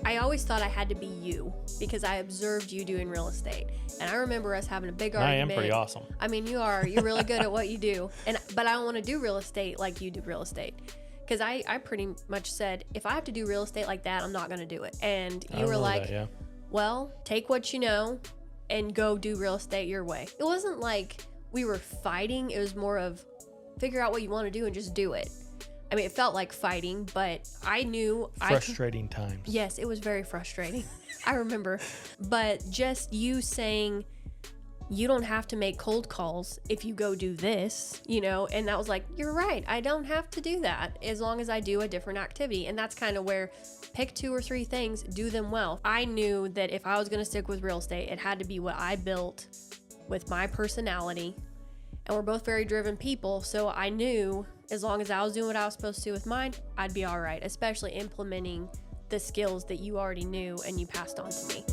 I always thought I had to be you because I observed you doing real estate. And I remember us having a big argument. I am pretty awesome. I mean, you are. You're really good at what you do. But I don't want to do real estate like you do real estate. Because I pretty much said, if I have to do real estate like that, I'm not going to do it. And you were like, that, yeah. Well, take what you know and go do real estate your way. It wasn't like we were fighting. It was more of figure out what you want to do and just do it. I mean, it felt like fighting, but I knew frustrating times. Yes, it was very frustrating. I remember. But just you saying you don't have to make cold calls if you go do this, and that was like, you're right. I don't have to do that as long as I do a different activity. And that's kind of where pick 2 or 3 things, do them well. I knew that if I was going to stick with real estate, it had to be what I built with my personality. And we're both very driven people, so I knew as long as I was doing what I was supposed to do with mine, I'd be all right, especially implementing the skills that you already knew and you passed on to me.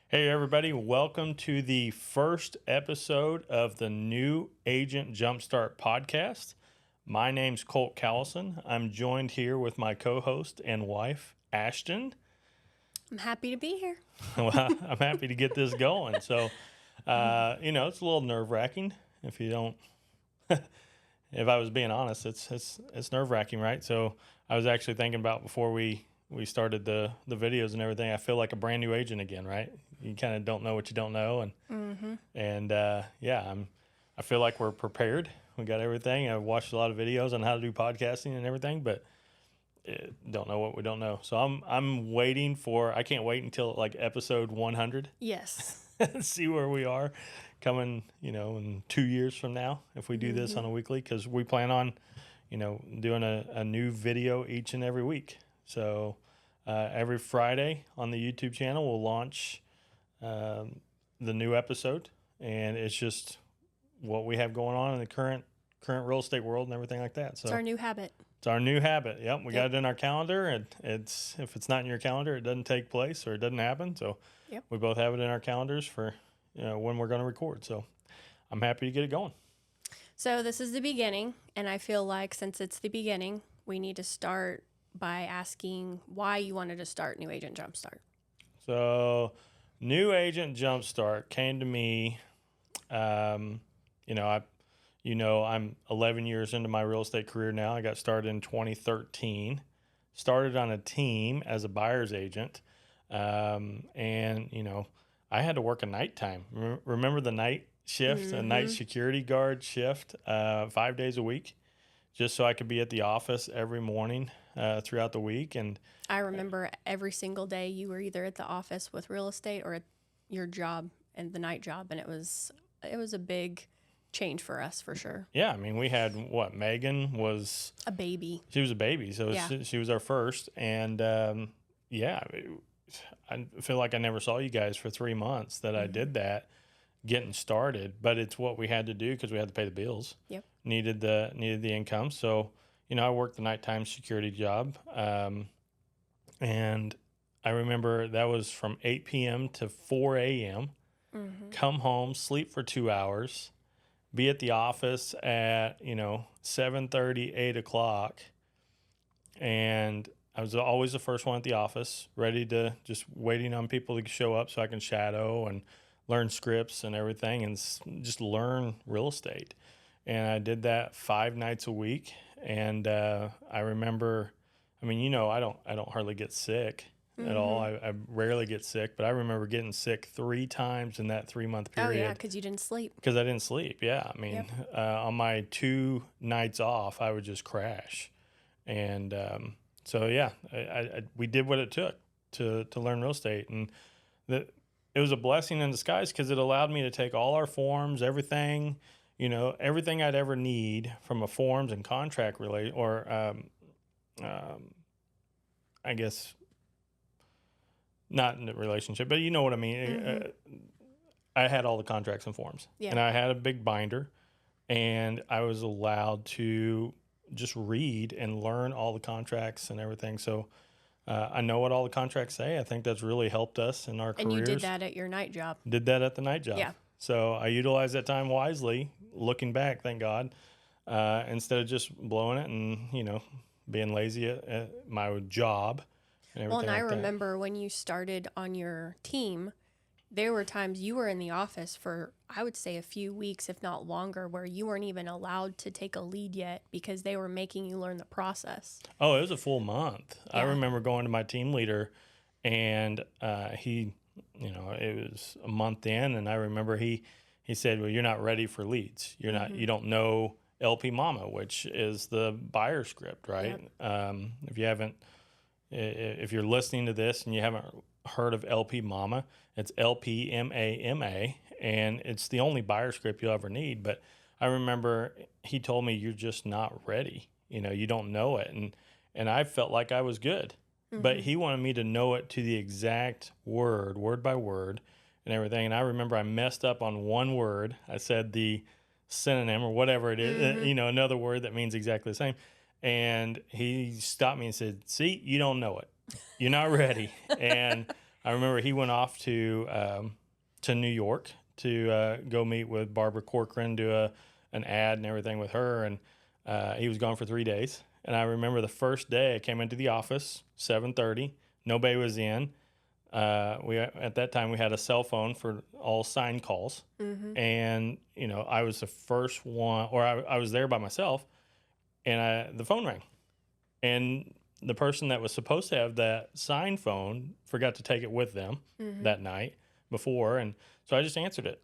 Hey everybody, welcome to the first episode of the new Agent Jumpstart podcast. My name's Colt Callison. I'm joined here with my co-host and wife, Ashton. I'm happy to be here. Well, I'm happy to get this going. So, it's a little nerve-wracking if you don't, if I was being honest, it's nerve-wracking, right? So I was actually thinking about before we started the videos and everything, I feel like a brand new agent again, right? You kind of don't know what you don't know. I feel like we're prepared. We got everything. I've watched a lot of videos on how to do podcasting and everything, but don't know what we don't know. So I'm waiting I can't wait until like episode 100. Yes. See where we are coming, in 2 years from now, if we do this on a weekly, because we plan on, doing a new video each and every week. So every Friday on the YouTube channel, we'll launch the new episode, and it's just what we have going on in the current real estate world and everything like that. So it's our new habit. It's our new habit. Yep, we got it in our calendar, and if it's not in your calendar, it doesn't take place or it doesn't happen. So we both have it in our calendars for when we're going to record. So I'm happy to get it going. So this is the beginning, and I feel like since it's the beginning, we need to start by asking why you wanted to start New Agent Jumpstart. So New Agent Jumpstart came to me. I'm 11 years into my real estate career now. I got started in 2013. Started on a team as a buyer's agent. I had to work a nighttime. Remember the night shift, a night security guard shift, 5 days a week, just so I could be at the office every morning throughout the week. And I remember every single day you were either at the office with real estate or at your job and the night job. And it was a big change for us, for sure. Yeah, I mean, we had Megan was a baby. She was a baby, so she was our first, and I feel like I never saw you guys for 3 months that I did that, getting started. But it's what we had to do because we had to pay the bills. Yep. Needed the income, so I worked the nighttime security job, and I remember that was from 8 p.m. to 4 a.m. Come home, sleep for 2 hours. Be at the office at 7:30, 8 o'clock, and I was always the first one at the office, ready to just waiting on people to show up so I can shadow and learn scripts and everything, and just learn real estate. And I did that 5 nights a week, and I remember, I don't hardly get sick at all. I rarely get sick, but I remember getting sick 3 times in that 3-month period. Oh, yeah, because you didn't sleep. Because I didn't sleep, yeah. I mean, on my 2 nights off, I would just crash. And we did what it took to learn real estate. And it was a blessing in disguise because it allowed me to take all our forms, everything I'd ever need from a forms and contract I guess, not in the relationship, but you know what I mean. I had all the contracts and forms, and I had a big binder, and I was allowed to just read and learn all the contracts and everything. So I know what all the contracts say. I think that's really helped us in our careers. And you did that at your night job. Did that at the night job. Yeah. So I utilized that time wisely, looking back, thank God, instead of just blowing it and, being lazy at my job and Well, everything and I like that. remember when you started on your team, there were times you were in the office for, I would say, a few weeks, if not longer, where you weren't even allowed to take a lead yet because they were making you learn the process. Oh, it was a full month. I Yeah. remember going to my team leader, and he, it was a month in, and I remember he said, "Well, you're not ready for leads. You don't know LP Mama, which is the buyer script, right? If you haven't, if you're listening to this and you haven't heard of LP Mama, it's LPMAMA, and it's the only buyer script you'll ever need. But I remember he told me, you're just not ready. You don't know it. And I felt like I was good, but he wanted me to know it to the exact word by word and everything. And I remember I messed up on one word. I said the synonym or whatever it is, another word that means exactly the same. And he stopped me and said, "See, you don't know it. You're not ready." And I remember he went off to New York to go meet with Barbara Corcoran, do an ad and everything with her. And he was gone for 3 days. And I remember the first day I came into the office, 7:30. Nobody was in. At that time we had a cell phone for all signed calls. And I was the first one, or I was there by myself. And the phone rang, and the person that was supposed to have that signed phone forgot to take it with them that night before, and so I just answered it,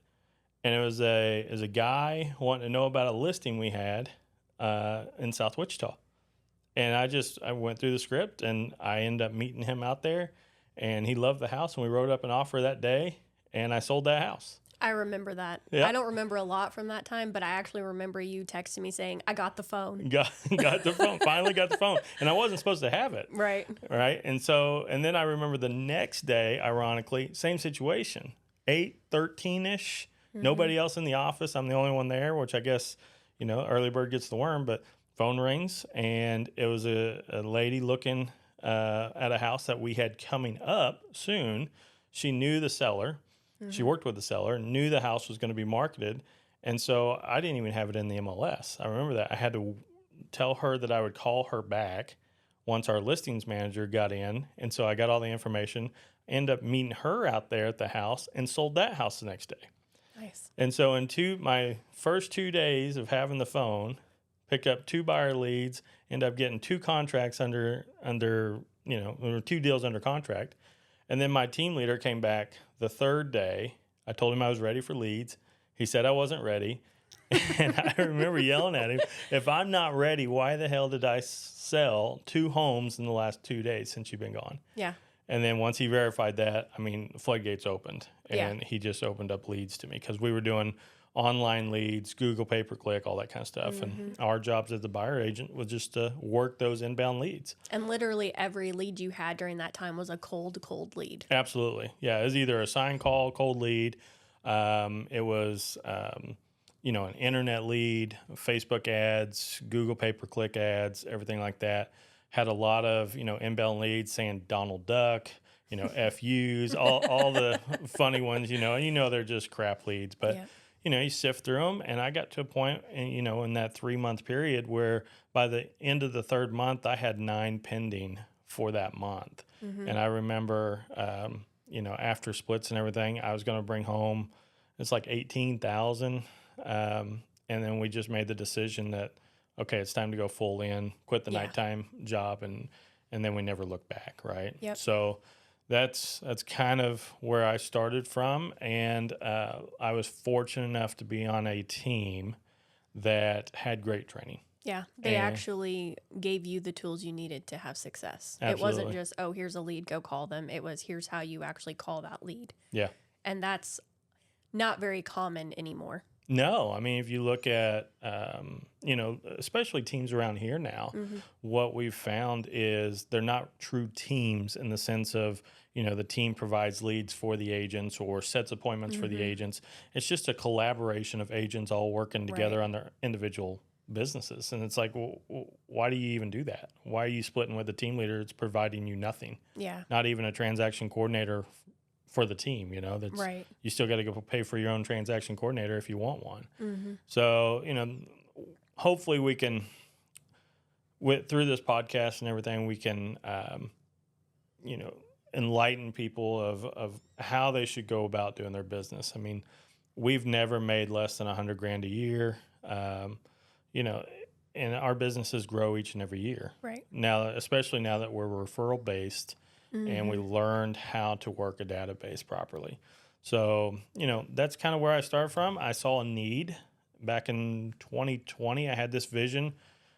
and it was a guy wanting to know about a listing we had in South Wichita, and I went through the script, and I ended up meeting him out there, and he loved the house, and we wrote up an offer that day, and I sold that house. I remember that. Yeah. I don't remember a lot from that time, but I actually remember you texting me saying, "I got the phone." Got the phone. Finally got the phone, and I wasn't supposed to have it. Right. Right. And then I remember the next day, ironically, same situation, 8:13ish. Nobody else in the office. I'm the only one there, which I guess, early bird gets the worm. But phone rings, and it was a lady looking at a house that we had coming up soon. She knew the seller. She worked with the seller, knew the house was going to be marketed. And so I didn't even have it in the MLS. I remember that. I had to tell her that I would call her back once our listings manager got in. And so I got all the information, ended up meeting her out there at the house, and sold that house the next day. Nice. And so in my first 2 days of having the phone, picked up 2 buyer leads, ended up getting 2 contracts under there were 2 deals under contract. And then my team leader came back the third day. I told him I was ready for leads. He said I wasn't ready. And I remember yelling at him, "If I'm not ready, why the hell did I sell 2 homes in the last 2 days since you've been gone?" Yeah. And then once he verified that, the floodgates opened. And Yeah. he just opened up leads to me because we were doing online leads, Google pay-per-click, all that kind of stuff. And our jobs as the buyer agent was just to work those inbound leads. And literally every lead you had during that time was a cold lead. Absolutely. Yeah, it was either a sign call, cold lead. It was, an internet lead, Facebook ads, Google pay-per-click ads, everything like that. Had a lot of, inbound leads saying Donald Duck, FUs, all the funny ones, they're just crap leads. But, Yeah. You sift through them. And I got to a point, in that 3-month period where by the end of the 3rd month, I had 9 pending for that month. And I remember, after splits and everything, I was going to bring home, it's like 18,000. And then we just made the decision that, okay, it's time to go full in, quit the nighttime job, and then we never looked back, right? Yep. So that's kind of where I started from, and I was fortunate enough to be on a team that had great training. Yeah. They actually gave you the tools you needed to have success. Absolutely. It wasn't just, "Oh, here's a lead, go call them." It was, "Here's how you actually call that lead." Yeah. And that's not very common anymore. No, if you look at, especially teams around here now, what we've found is they're not true teams in the sense of, the team provides leads for the agents or sets appointments for the agents. It's just a collaboration of agents all working together on their individual businesses. And it's like, well, why do you even do that? Why are you splitting with a team leader that's providing you nothing? Yeah. Not even a transaction coordinator for the team, you know, that's Right. you still got to go pay for your own transaction coordinator if you want one. Mm-hmm. So, you know, hopefully we can, through this podcast and everything, we can, you know, enlighten people of how they should go about doing their business. I mean, we've never made less than $100,000 a year, you know, and our businesses grow each and every year. Right. Now, especially now that we're referral based and we learned how to work a database properly. So, you know, that's kind of where I started from. I saw a need back in 2020. I had this vision.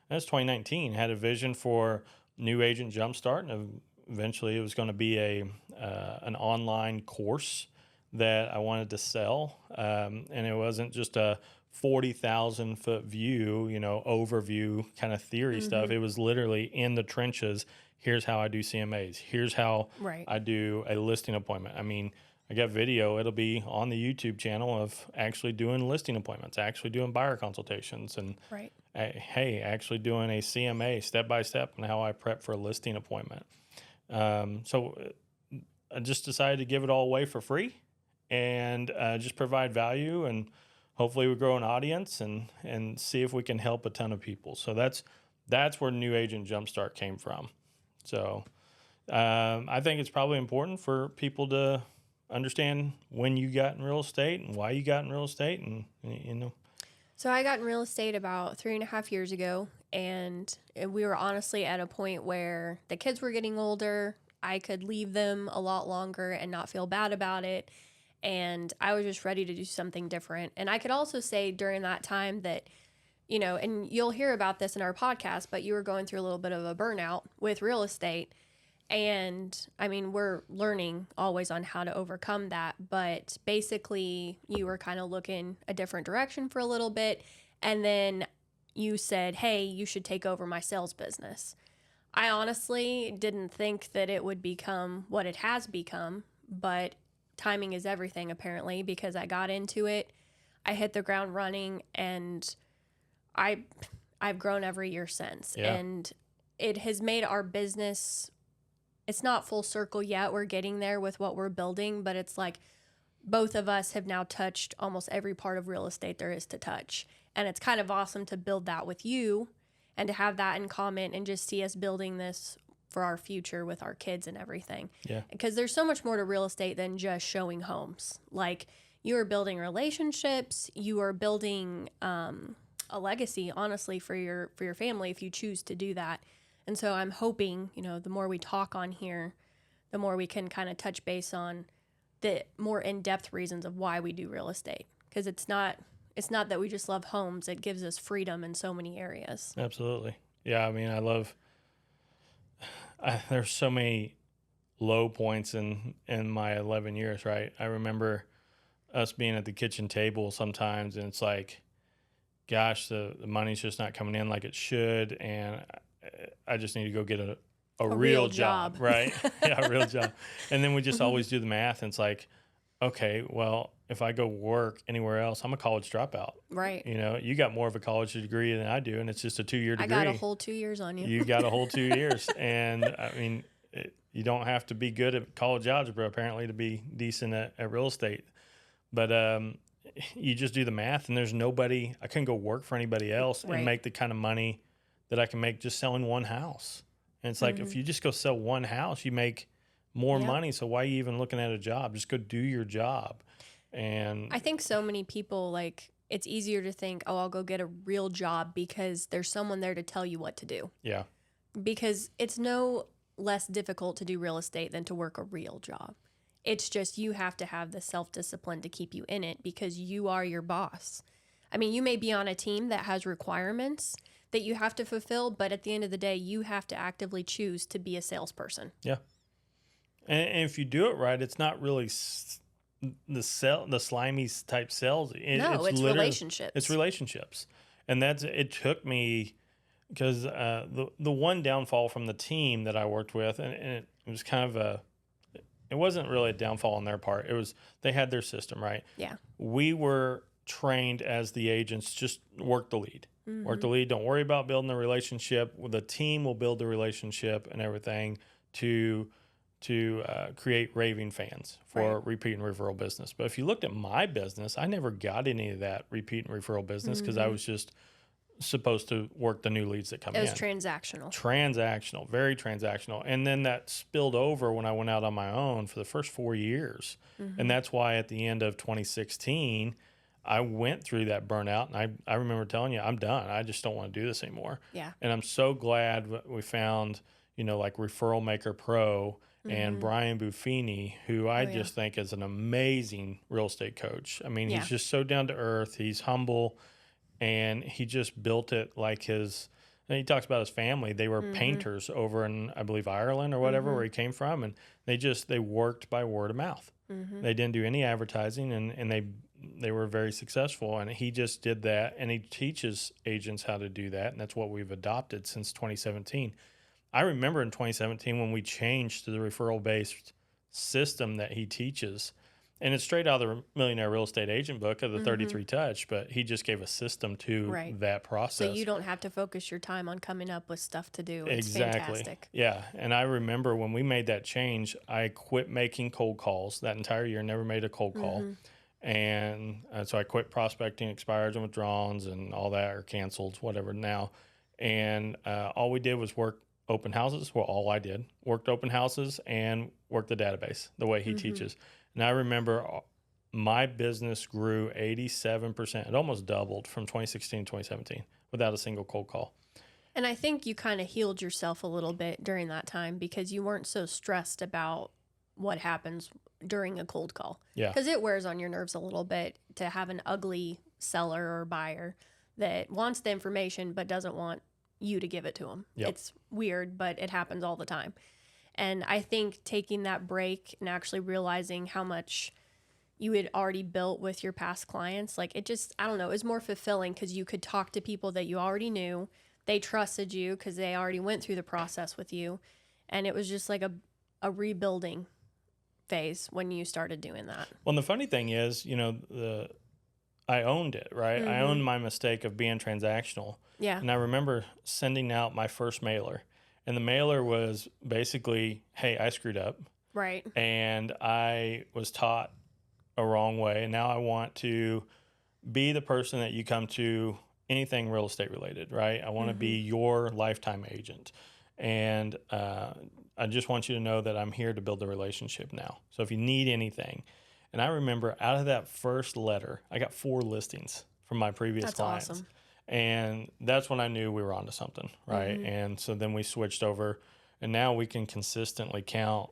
That's 2019. I had a vision for new Agent Jumpstart, and eventually it was going to be an online course that I wanted to sell. And it wasn't just a 40,000 foot view, you know, overview kind of theory stuff. It was literally in the trenches. Here's how I do CMAs. Here's how I do a listing appointment. I mean, I got video. It'll be on the YouTube channel of actually doing listing appointments, actually doing buyer consultations, and hey, actually doing a CMA step by step on how I prep for a listing appointment. So I just decided to give it all away for free and just provide value, and hopefully we grow an audience and see if we can help a ton of people. So that's where New Agent Jumpstart came from. So I think it's probably important for people to understand when you got in real estate and why you got in real estate, and you know. So I got in real estate about 3.5 years ago, and we were honestly at a point where the kids were getting older. I could leave them a lot longer and not feel bad about it. And I was just ready to do something different. And I could also say during that time that, you know, and you'll hear about this in our podcast, but you were going through a little bit of a burnout with real estate. And I mean, we're learning always on how to overcome that. But basically, you were kind of looking a different direction for a little bit. And then you said, hey, you should take over my sales business. I honestly didn't think that it would become what it has become, but timing is everything, apparently, because I got into it. I hit the ground running, and I've grown every year since. Yeah. And it has made our business, it's not full circle yet. We're getting there with what we're building, but it's like both of us have now touched almost every part of real estate there is to touch. And it's kind of awesome to build that with you and to have that in common and just see us building this for our future with our kids and everything. Yeah. Because there's so much more to real estate than just showing homes. Like, you are building relationships, you are building a legacy, honestly, for your family if you choose to do that. And so I'm hoping, you know, the more we talk on here, the more we can kind of touch base on the more in-depth reasons of why we do real estate. Because it's not that we just love homes. It gives us freedom in so many areas. Absolutely. Yeah, I mean, there's so many low points in my 11 years, right? I remember us being at the kitchen table sometimes, and it's like, gosh, the money's just not coming in like it should, and I just need to go get a real job, right? Yeah, a real job. And then we just always do the math, and it's like, okay, well, if I go work anywhere else, I'm a college dropout. Right. You know, you got more of a college degree than I do, and it's just a 2-year degree. I got a whole 2 years on you. You got a whole 2 years. And, I mean, you don't have to be good at college algebra, apparently, to be decent at real estate. But you just do the math, and there's nobody – I couldn't go work for anybody else and make the kind of money that I can make just selling one house. And it's like, if you just go sell one house, you make more money. So why are you even looking at a job? Just go do your job. And I think so many people, like, it's easier to think, oh, I'll go get a real job because there's someone there to tell you what to do. Yeah. Because it's no less difficult to do real estate than to work a real job. It's just you have to have the self-discipline to keep you in it because you are your boss. I mean, you may be on a team that has requirements that you have to fulfill, but at the end of the day, you have to actively choose to be a salesperson. Yeah. And if you do it right, it's not really the slimy type sales. It's relationships. It's relationships. And it took me, because the one downfall from the team that I worked with, and it was kind of it wasn't really a downfall on their part. It was, they had their system, right? Yeah. We were trained as the agents, just work the lead. Work the lead. Don't worry about building the relationship. The team will build the relationship and everything to create raving fans for repeat and referral business. But if you looked at my business, I never got any of that repeat and referral business because I was just supposed to work the new leads that come in. It was transactional. Transactional, very transactional. And then that spilled over when I went out on my own for the first 4 years. And that's why at the end of 2016, I went through that burnout. And I remember telling you, I'm done. I just don't want to do this anymore. Yeah. And I'm so glad we found, like Referral Maker Pro and Brian Buffini, who I just think is an amazing real estate coach. I mean, he's just so down to earth. He's humble. And he just built it like his, and he talks about his family. They were painters over in, I believe, Ireland or whatever, where he came from. And they worked by word of mouth. They didn't do any advertising, and they were very successful. And he just did that. And he teaches agents how to do that. And that's what we've adopted since 2017. I remember in 2017 when we changed to the referral-based system that he teaches. And it's straight out of the Millionaire Real Estate Agent book of the 33 Touch, but he just gave a system to that process. So you don't have to focus your time on coming up with stuff to do. It's exactly. fantastic. Yeah. And I remember when we made that change, I quit making cold calls that entire year, never made a cold call. And so I quit prospecting expireds and withdrawals and all that, or canceled, whatever now. And all we did was work open houses. Well, all I did, worked open houses and worked the database the way he teaches. And I remember my business grew 87%. It almost doubled from 2016 to 2017 without a single cold call. And I think you kind of healed yourself a little bit during that time because you weren't so stressed about what happens during a cold call. Yeah. Because it wears on your nerves a little bit to have an ugly seller or buyer that wants the information but doesn't want you to give it to them. Yep. It's weird, but it happens all the time. And I think taking that break and actually realizing how much you had already built with your past clients, like it just, I don't know, it was more fulfilling because you could talk to people that you already knew. They trusted you because they already went through the process with you. And it was just like a rebuilding phase when you started doing that. Well, and the funny thing is, I owned it, right? I owned my mistake of being transactional. Yeah. And I remember sending out my first mailer. And the mailer was basically, hey, I screwed up. Right. And I was taught a wrong way. And now I want to be the person that you come to, anything real estate related, right? I want to be your lifetime agent. And I just want you to know that I'm here to build the relationship now. So if you need anything. And I remember out of that first letter, I got 4 listings from my previous clients. Awesome. And that's when I knew we were onto something, right? And so then we switched over, and now we can consistently count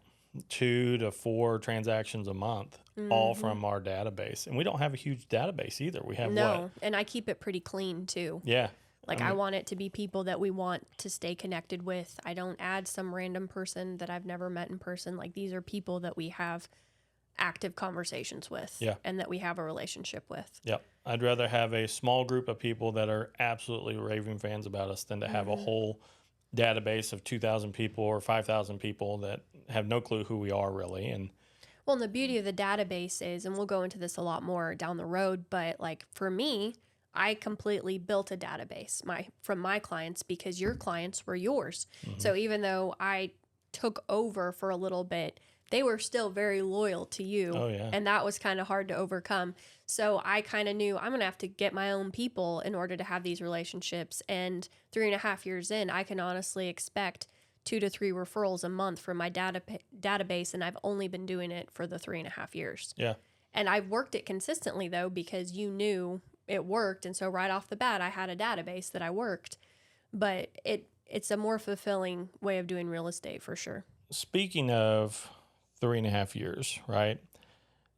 2 to 4 transactions a month, all from our database. And we don't have a huge database either. We have and I keep it pretty clean too. Yeah. Like I want it to be people that we want to stay connected with. I don't add some random person that I've never met in person. Like these are people that we have active conversations with and that we have a relationship with. Yep. I'd rather have a small group of people that are absolutely raving fans about us than to have a whole database of 2,000 people or 5,000 people that have no clue who we are really. And the beauty of the database is, and we'll go into this a lot more down the road, but like for me, I completely built a database from my clients because your clients were yours. So even though I took over for a little bit, they were still very loyal to you. Oh, yeah. And that was kind of hard to overcome. So I kind of knew I'm going to have to get my own people in order to have these relationships. And 3.5 years in, I can honestly expect 2 to 3 referrals a month from my database. And I've only been doing it for the 3.5 years. Yeah. And I've worked it consistently, though, because you knew it worked. And so right off the bat, I had a database that I worked. But it's a more fulfilling way of doing real estate for sure. Speaking of 3.5 years, right?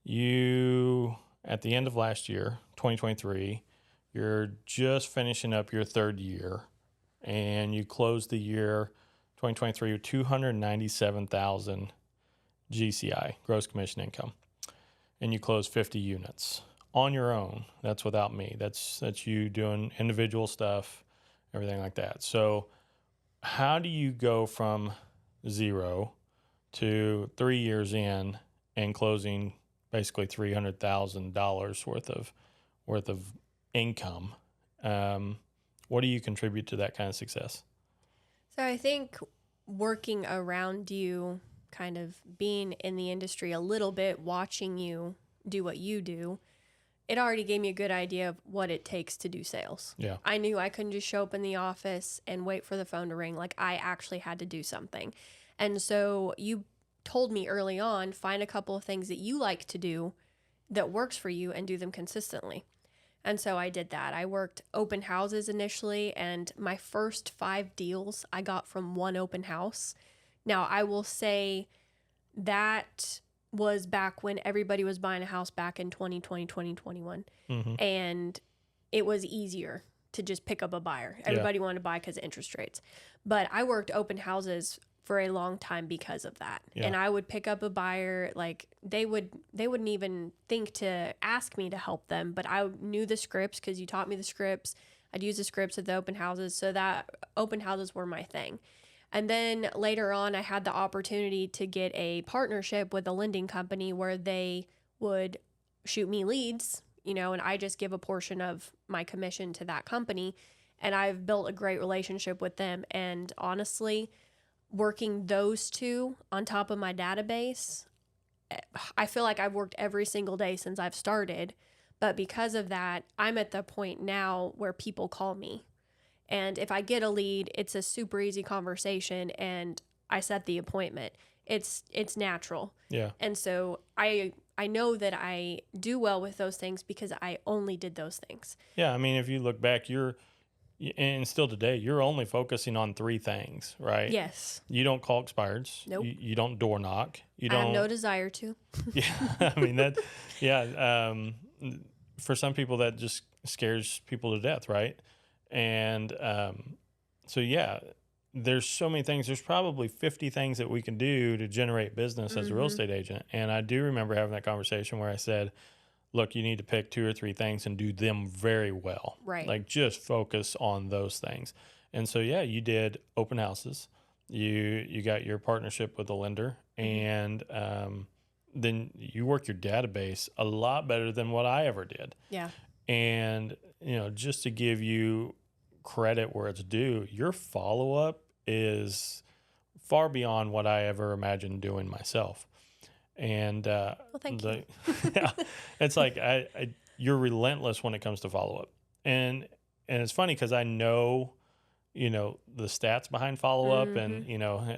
You, at the end of last year, 2023, you're just finishing up your 3rd year, and you closed the year 2023 with 297,000 GCI, gross commission income, and you closed 50 units on your own. That's without me. That's you doing individual stuff, everything like that. So how do you go from 0 to 3 years in and closing basically $300,000 worth of income? What do you contribute to that kind of success? So I think working around you kind of being in the industry a little bit, watching you do what you do, it already gave me a good idea of what it takes to do sales. Yeah. I knew I couldn't just show up in the office and wait for the phone to ring. Like, I actually had to do something. And so you told me early on, find a couple of things that you like to do that works for you and do them consistently. And so I did that. I worked open houses initially, and my first 5 deals I got from one open house. Now, I will say that was back when everybody was buying a house back in 2020, 2021. And it was easier to just pick up a buyer. Everybody wanted to buy because of interest rates. But I worked open houses for a long time because of that. And I would pick up a buyer, like they wouldn't even think to ask me to help them, but I knew the scripts because you taught me the scripts. I'd use the scripts at the open houses, so that open houses were my thing. And then later on, I had the opportunity to get a partnership with a lending company where they would shoot me leads, and I just give a portion of my commission to that company. And I've built a great relationship with them. And honestly, working those two on top of my database, I feel like I've worked every single day since I've started. But because of that, I'm at the point now where people call me. And if I get a lead, it's a super easy conversation and I set the appointment. It's natural. Yeah. And so I know that I do well with those things because I only did those things. Yeah. I mean, if you look back, and still today, you're only focusing on 3 things, right? Yes. You don't call expireds. Nope. You don't door knock. I have no desire to. Yeah. I mean, for some people, that just scares people to death, right? And there's so many things. There's probably 50 things that we can do to generate business as a real estate agent. And I do remember having that conversation where I said, look, you need to pick 2 or 3 things and do them very well. Right. Like just focus on those things. And so, you did open houses. You got your partnership with a lender, and then you work your database a lot better than what I ever did. Yeah. And, just to give you credit where it's due, your follow-up is far beyond what I ever imagined doing myself. And well, thank you. It's like you're relentless when it comes to follow-up. And it's funny because I know, the stats behind follow-up, and,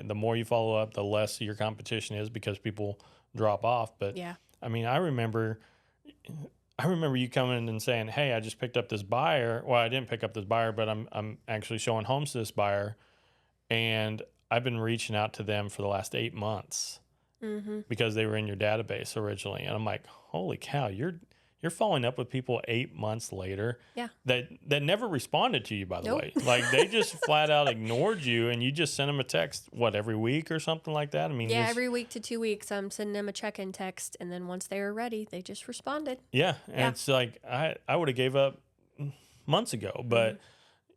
the more you follow up, the less your competition is because people drop off. But, I mean, I remember you coming in and saying, hey, I just picked up this buyer. Well, I didn't pick up this buyer, but I'm actually showing homes to this buyer. And I've been reaching out to them for the last 8 months because they were in your database originally. And I'm like, holy cow, you're following up with people 8 months later that never responded to you, by the way. Like they just flat out ignored you, and you just sent them a text, every week or something like that? I mean, every week to 2 weeks, I'm sending them a check-in text, and then once they were ready, they just responded. Yeah, and it's like I would have gave up months ago, but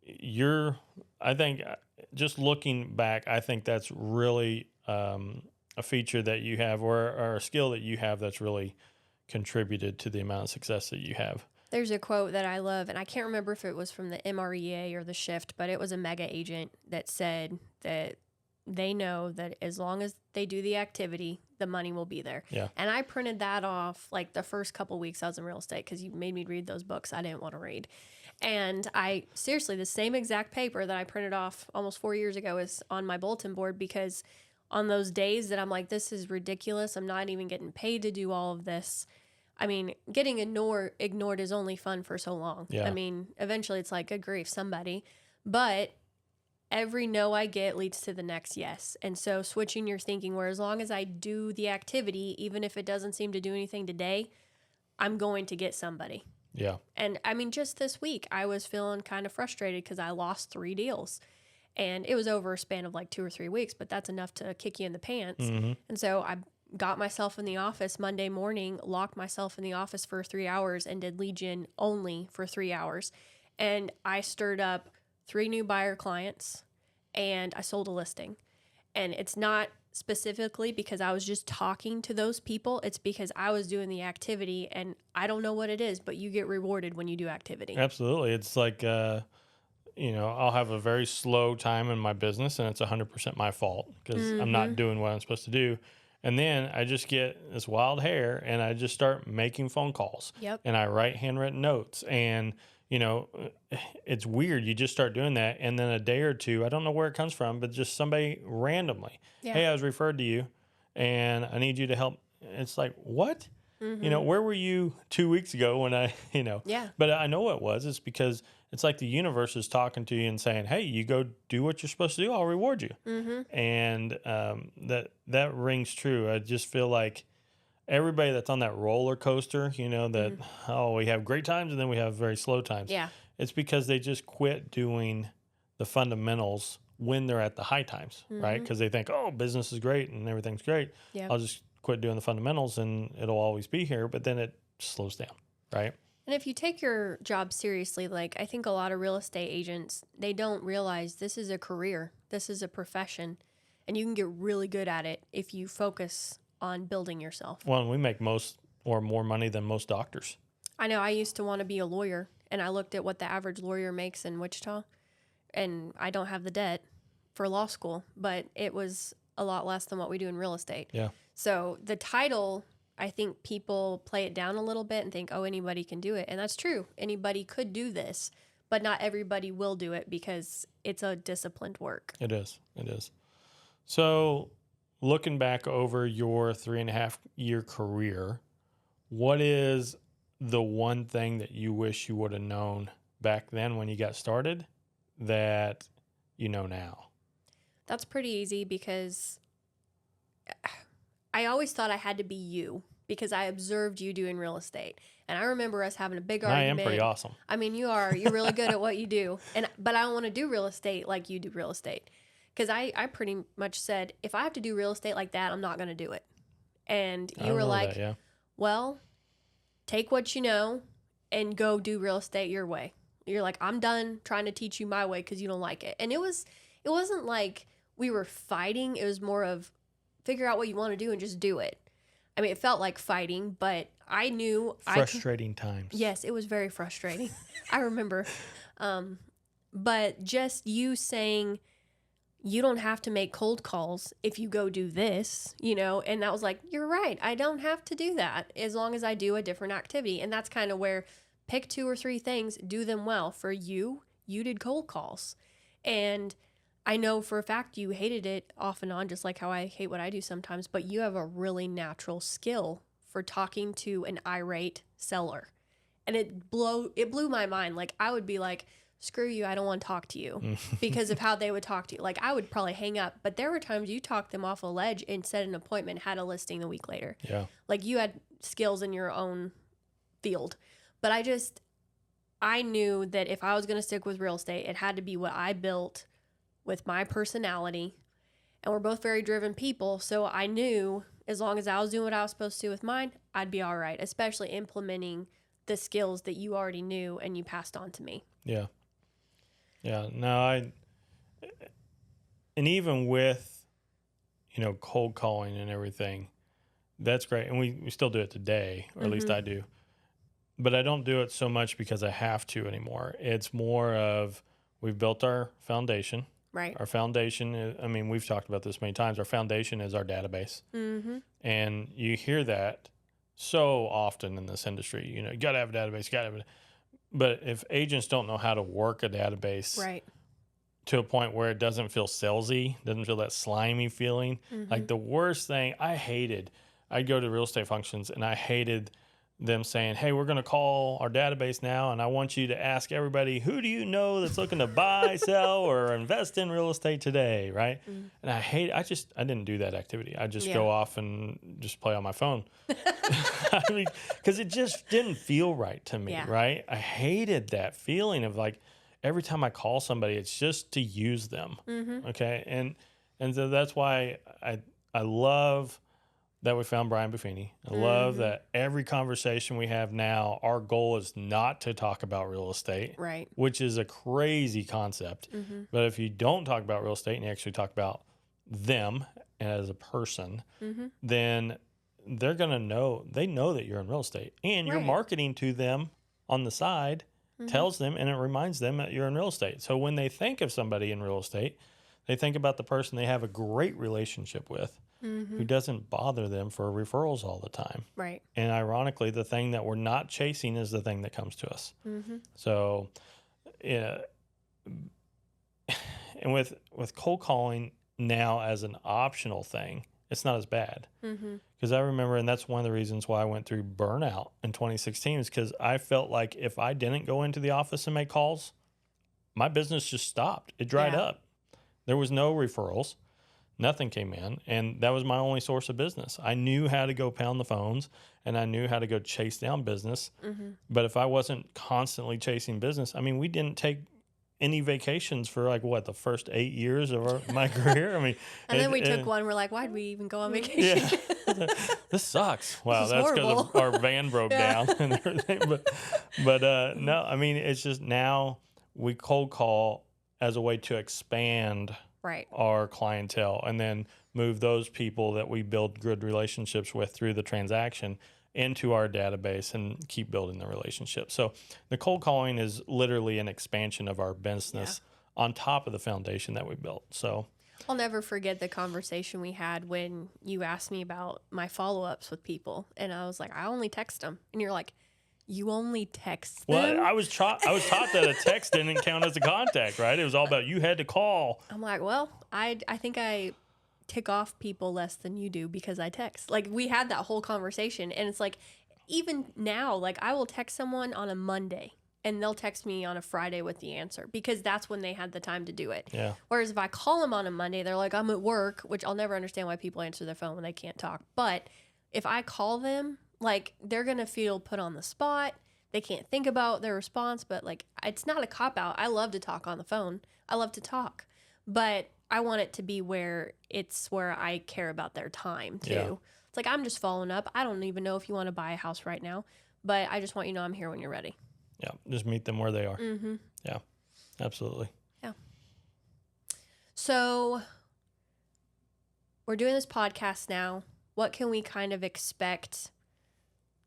I think just looking back, I think that's really a feature that you have or a skill that you have that's really contributed to the amount of success that you have. There's a quote that I love, and I can't remember if it was from the MREA or the Shift, but it was a mega agent that said that they know that as long as they do the activity, the money will be there. Yeah. And I printed that off like the first couple weeks I was in real estate because you made me read those books I didn't want to read. And I seriously, the same exact paper that I printed off almost 4 years ago is on my bulletin board, because on those days that I'm like, this is ridiculous, I'm not even getting paid to do all of this. I mean, getting ignored is only fun for so long. Yeah. I mean, eventually it's like, good grief, somebody. But every no I get leads to the next yes. And so switching your thinking, where as long as I do the activity, even if it doesn't seem to do anything today, I'm going to get somebody. Yeah. And I mean, just this week, I was feeling kind of frustrated because I lost 3 deals. And it was over a span of like 2 or 3 weeks, but that's enough to kick you in the pants. Mm-hmm. And so I got myself in the office Monday morning, locked myself in the office for 3 hours, and did lead gen only for 3 hours. And I stirred up 3 new buyer clients, and I sold a listing. And it's not specifically because I was just talking to those people. It's because I was doing the activity, and I don't know what it is, but you get rewarded when you do activity. Absolutely. It's like I'll have a very slow time in my business and it's 100% my fault because I'm not doing what I'm supposed to do. And then I just get this wild hair and I just start making phone calls. Yep. And I write handwritten notes. And, it's weird. You just start doing that. And then a day or two, I don't know where it comes from, but just somebody randomly, Yeah. hey, I was referred to you and I need you to help. It's like, what? Where were you 2 weeks ago when Yeah. but I know what it was. It's because it's like the universe is talking to you and saying, hey, you go do what you're supposed to do. I'll reward you. And that rings true. I just feel like everybody that's on that roller coaster, that, we have great times and then we have very slow times. Yeah. It's because they just quit doing the fundamentals when they're at the high times, right? Because they think, oh, business is great and everything's great. Yeah. I'll just quit doing the fundamentals and it'll always be here. But then it slows down, right? And if you take your job seriously, like I think a lot of real estate agents, they don't realize this is a career, this is a profession, and you can get really good at it if you focus on building yourself. Well, we make most or more money than most doctors. I know I used to want to be a lawyer, and I looked at what the average lawyer makes in Wichita, and I don't have the debt for law school, but it was a lot less than what we do in real estate. Yeah. So the title, I think people play it down a little bit and think, oh, anybody can do it. And that's true. Anybody could do this, but not everybody will do it because it's a disciplined work. It is. It is. So looking back over your 3.5-year career, what is the one thing that you wish you would have known back then when you got started that you know now? That's pretty easy because I always thought I had to be you because I observed you doing real estate. And I remember us having a big argument. I am pretty awesome. I mean, you're really good at what you do. But I don't want to do real estate like you do real estate. Because I pretty much said, if I have to do real estate like that, I'm not going to do it. And you were like, well, take what you know and go do real estate your way. You're like, I'm done trying to teach you my way because you don't like it. And it wasn't like we were fighting. It was more of figure out what you want to do and just do it. I mean, it felt like fighting, but I knew frustrating times. Yes, it was very frustrating. I remember. But just you saying you don't have to make cold calls if you go do this, and that was like, you're right. I don't have to do that as long as I do a different activity. And that's kind of where pick 2 or 3 things, do them well. For you did cold calls. And I know for a fact you hated it off and on, just like how I hate what I do sometimes, but you have a really natural skill for talking to an irate seller. And it blew my mind. Like I would be like, screw you, I don't want to talk to you because of how they would talk to you. Like I would probably hang up, but there were times you talked them off a ledge and set an appointment, had a listing a week later. Yeah. Like you had skills in your own field. But I knew that if I was going to stick with real estate, it had to be what I built with my personality. And we're both very driven people. So I knew as long as I was doing what I was supposed to do with mine, I'd be all right, especially implementing the skills that you already knew and you passed on to me. Yeah. Yeah. No, and even with, cold calling and everything, that's great. And we still do it today, or at least I do. But I don't do it so much because I have to anymore. It's more of we've built our foundation. Right. Our foundation, we've talked about this many times. Our foundation is our database. And you hear that so often in this industry. You got to have a database, But if agents don't know how to work a database right. to a point where it doesn't feel salesy, doesn't feel that slimy feeling, like the worst thing I'd go to real estate functions and I hated them saying, hey, we're going to call our database now and I want you to ask everybody, who do you know that's looking to buy, sell, or invest in real estate today, right? And I didn't do that activity. I just go off and just play on my phone. Because it just didn't feel right to me, right? I hated that feeling of like every time I call somebody, it's just to use them, okay? And so that's why I love that we found Brian Buffini. I love that every conversation we have now, our goal is not to talk about real estate, right? Which is a crazy concept. But if you don't talk about real estate and you actually talk about them as a person, then they're going to know, they know that you're in real estate and you're marketing to them on the side tells them, and it reminds them that you're in real estate. So when they think of somebody in real estate, they think about the person they have a great relationship with, who doesn't bother them for referrals all the time. Right. And ironically, the thing that we're not chasing is the thing that comes to us. So, yeah. And with cold calling now as an optional thing, it's not as bad. Because I remember, and that's one of the reasons why I went through burnout in 2016, is because I felt like if I didn't go into the office and make calls, my business just stopped. It dried up. There was no referrals. Nothing came in, and that was my only source of business. I knew how to go pound the phones, and I knew how to go chase down business. But if I wasn't constantly chasing business, I mean, we didn't take any vacations for like the first 8 years of my career. I mean, and then we took one. We're like, why'd we even go on vacation? Yeah, this sucks. Wow, This is that's because horrible. our van broke down and everything. But no, I mean, it's just now we cold call as a way to expand our clientele, and then move those people that we build good relationships with through the transaction into our database and keep building the relationship. So the cold calling is literally an expansion of our business on top of the foundation that we built. So I'll never forget the conversation we had when you asked me about my follow-ups with people, and I was like, I only text them, and you're like, you only text them? Well, I was taught that a text didn't count as a contact, right? It was all about you had to call. I'm like, well, I think I tick off people less than you do because I text. Like, we had that whole conversation, and it's like, even now, like, I will text someone on a Monday, and they'll text me on a Friday with the answer because that's when they had the time to do it. Yeah. Whereas if I call them on a Monday, they're like, I'm at work, which I'll never understand why people answer their phone when they can't talk. But if I call them, like, they're going to feel put on the spot. They can't think about their response, but like, it's not a cop-out. I love to talk on the phone. I love to talk, but I want it to be where I care about their time too. Yeah. It's like, I'm just following up. I don't even know if you want to buy a house right now, but I just want you to know I'm here when you're ready. Yeah. Just meet them where they are. Yeah, absolutely. Yeah. So we're doing this podcast now. What can we kind of expect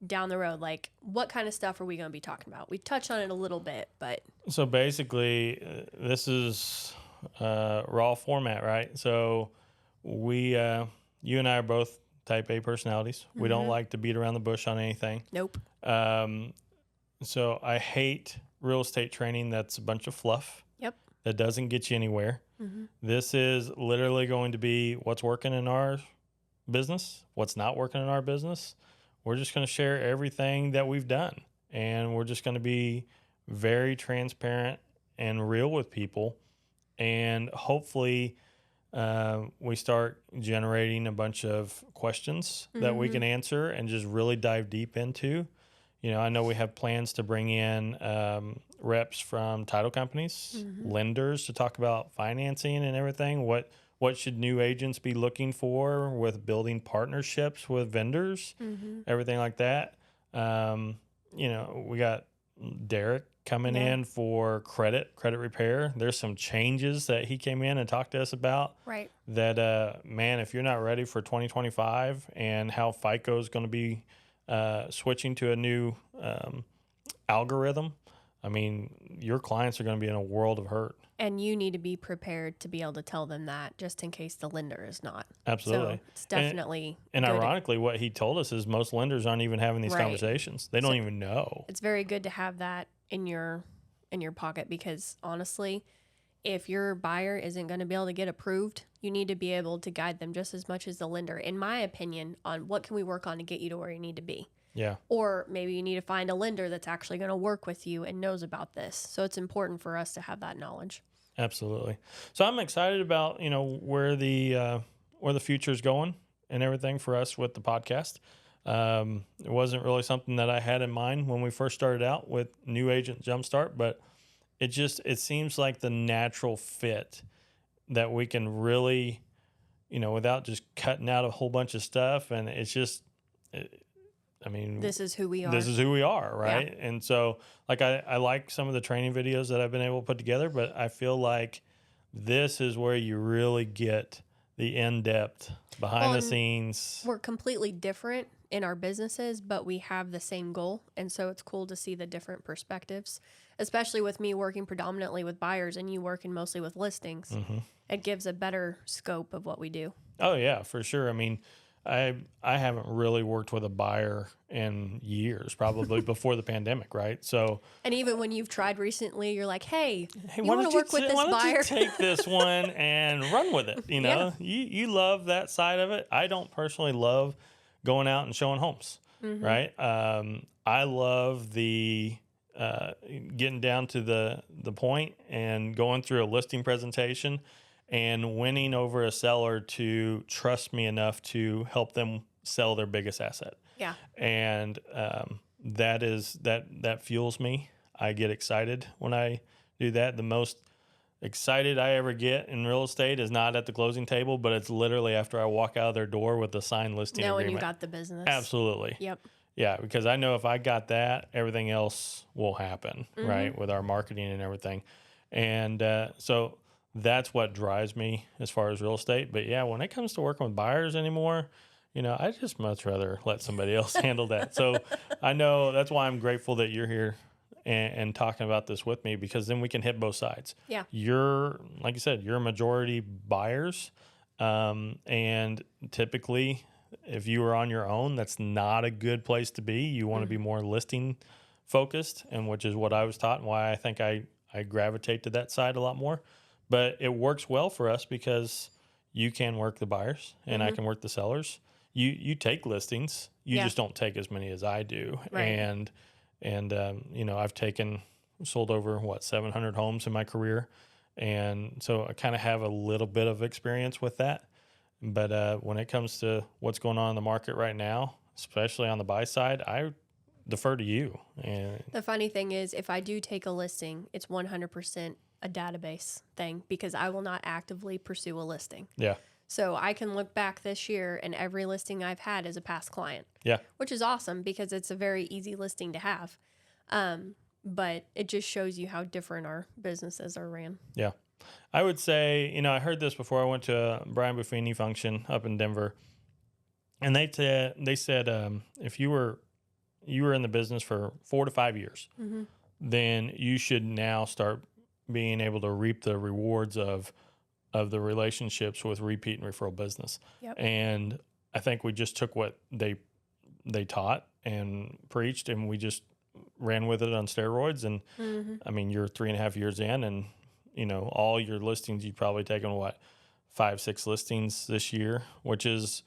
down the road? Like, what kind of stuff are we going to be talking about? We touched on it a little bit, but so basically this is raw format, right? So we you and I are both type A personalities. We don't like to beat around the bush on anything. Nope. So I hate real estate training that's a bunch of fluff. Yep. That doesn't get you anywhere. This is literally going to be what's working in our business, what's not working in our business. We're just going to share everything that we've done, and we're just going to be very transparent and real with people. And hopefully we start generating a bunch of questions that we can answer and just really dive deep into. You know, I know we have plans to bring in reps from title companies, lenders, to talk about financing and everything. What should new agents be looking for with building partnerships with vendors, everything like that. You know, we got Derek coming in for credit repair. There's some changes that he came in and talked to us about. Right. That, man, if you're not ready for 2025 and how FICO is going to be switching to a new algorithm, I mean, your clients are going to be in a world of hurt. And you need to be prepared to be able to tell them that just in case the lender is not. Absolutely. So it's definitely And ironically, what he told us is most lenders aren't even having these conversations. They don't even know. It's very good to have that in your pocket, because honestly, if your buyer isn't going to be able to get approved, you need to be able to guide them just as much as the lender, in my opinion, on what can we work on to get you to where you need to be. Yeah. Or maybe you need to find a lender that's actually going to work with you and knows about this. So it's important for us to have that knowledge. Absolutely. So I'm excited about, you know, where the future is going and everything for us with the podcast. It wasn't really something that I had in mind when we first started out with New Agent Jumpstart, but it seems like the natural fit that we can really, you know, without just cutting out a whole bunch of stuff. And it's just, I mean, this is who we are. This is who we are, right? Yeah. And so, like, I like some of the training videos that I've been able to put together, but I feel like this is where you really get the in-depth, behind the scenes. We're completely different in our businesses, but we have the same goal. And so it's cool to see the different perspectives. especially with me working predominantly with buyers and you working mostly with listings. Mm-hmm. It gives a better scope of what we do. Oh yeah, for sure. I mean, I haven't really worked with a buyer in years, probably before the pandemic, right? So, And even when you've tried recently, you're like, hey, you why want don't to work with this why don't buyer? you take this one and run with it? You know, you love that side of it. I don't personally love going out and showing homes, right? I love the getting down to the point and going through a listing presentation and winning over a seller to trust me enough to help them sell their biggest asset. Yeah. And that fuels me. I get excited when I do that. The most excited I ever get in real estate is not at the closing table, but it's literally after I walk out of their door with the signed listing Knowing agreement. you got the business. Absolutely. Yep. Yeah, because I know if I got that, everything else will happen, right, with our marketing and everything. And so that's what drives me as far as real estate. But yeah, when it comes to working with buyers anymore, you know, I just much rather let somebody else handle that. So I know that's why I'm grateful that you're here and talking about this with me, because then we can hit both sides. Yeah. You're, like you said, you're a majority buyers. And typically, if you are on your own, that's not a good place to be. You want to be more listing focused, and which is what I was taught and why I think I gravitate to that side a lot more. But it works well for us because you can work the buyers and I can work the sellers. You take listings, you just don't take as many as I do. Right. And you know, I've sold over 700 homes in my career, and so I kind of have a little bit of experience with that. But when it comes to what's going on in the market right now, especially on the buy side, I defer to you. And The funny thing is, if I do take a listing, it's 100% a database thing because I will not actively pursue a listing. yeah, So I can look back this year and every listing I've had is a past client. yeah, Which is awesome because it's a very easy listing to have. But it just shows you how different our businesses are ran. yeah. I would say, you know, I heard this before. I went to a Brian Buffini function up in Denver, and they said if you were in the business for 4 to 5 years, then you should now start being able to reap the rewards of the relationships with repeat and referral business. Yep. And I think we just took what they taught and preached, and we just ran with it on steroids. And I mean, you're 3.5 years in, and you know, all your listings, you've probably taken 5, 6 listings this year, which is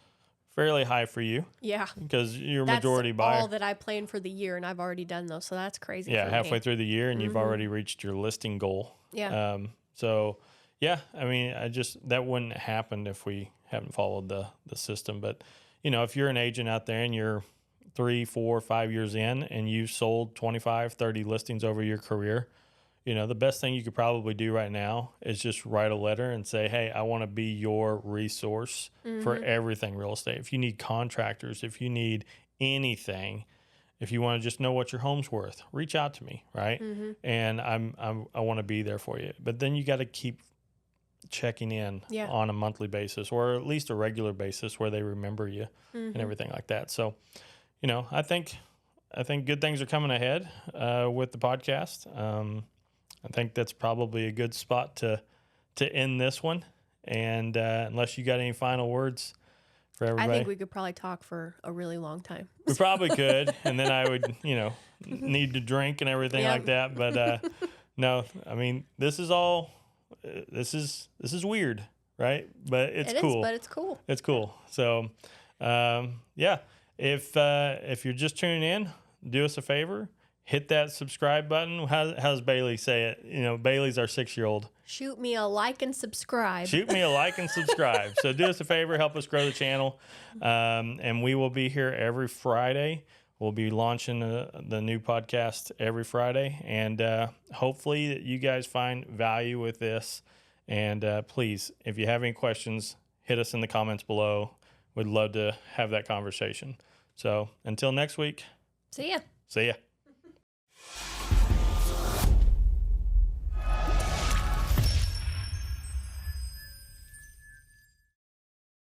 fairly high for you. Yeah. Because you're a That's majority buyer. all that I planned for the year, and I've already done those. So that's crazy. Yeah, for halfway me. through the year, and you've already reached your listing goal. Yeah. So, yeah, I mean, that wouldn't have happened if we haven't followed the system. But, you know, if you're an agent out there and you're 3, 4, 5 years in and you've sold 25, 30 listings over your career, you know, the best thing you could probably do right now is just write a letter and say, hey, I want to be your resource for everything real estate. If you need contractors, if you need anything, if you want to just know what your home's worth, reach out to me, right? And I want to be there for you. But then you got to keep checking in on a monthly basis, or at least a regular basis where they remember you and everything like that. So, you know, I think good things are coming ahead with the podcast. I think that's probably a good spot to end this one. And unless you got any final words for everybody. I think we could probably talk for a really long time. We probably could. And then I would, you know, need to drink and everything like that. But no, I mean, this is weird, right? But it's cool. But it's cool. It's cool. So, yeah, if you're just tuning in, do us a favor. Hit that subscribe button. How does Bailey say it? You know, Bailey's our 6-year-old. Shoot me a like and subscribe. Shoot me a like and subscribe. So do us a favor, help us grow the channel. And we will be here every Friday. We'll be launching the new podcast every Friday. And hopefully that you guys find value with this. And please, if you have any questions, hit us in the comments below. We'd love to have that conversation. So until next week. See ya. See ya.